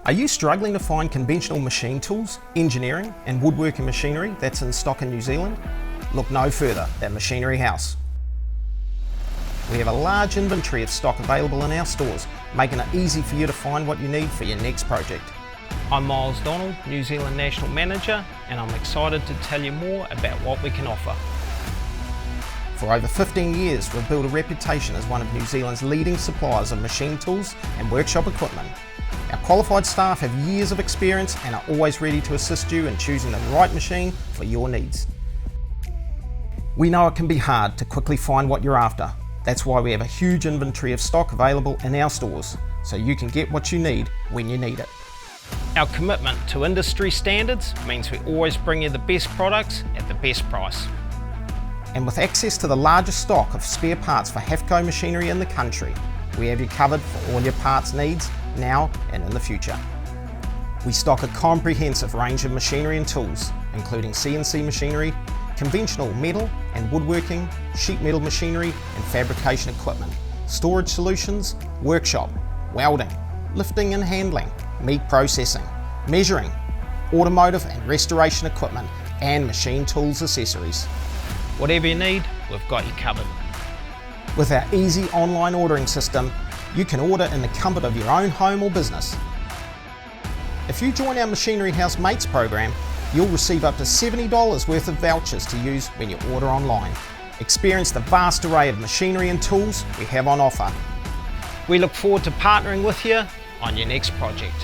Are you struggling to find conventional machine tools, engineering and woodworking machinery that's in stock in New Zealand? Look no further than Machineryhouse. We have a large inventory of stock available in our stores, making it easy for you to find what you need for your next project. I'm Miles Donald, New Zealand National Manager, and I'm excited to tell you more about what we can offer. For over 15 years, we've built a reputation as one of New Zealand's leading suppliers of machine tools and workshop equipment. Our qualified staff have years of experience and are always ready to assist you in choosing the right machine for your needs. We know it can be hard to quickly find what you're after. That's why we have a huge inventory of stock available in our stores, so you can get what you need when you need it. Our commitment to industry standards means we always bring you the best products at the best price. And with access to the largest stock of spare parts for HAFCO machinery in the country, we have you covered for all your parts needs now and in the future. We stock a comprehensive range of machinery and tools, including CNC machinery, conventional metal and woodworking, sheet metal machinery and fabrication equipment, storage solutions, workshop, welding, lifting and handling, meat processing, measuring, automotive and restoration equipment, and machine tools accessories. Whatever you need, we've got you covered. With our easy online ordering system, you can order in the comfort of your own home or business. If you join our Machineryhouse Mates program, you'll receive up to $70 worth of vouchers to use when you order online. Experience the vast array of machinery and tools we have on offer. We look forward to partnering with you on your next project.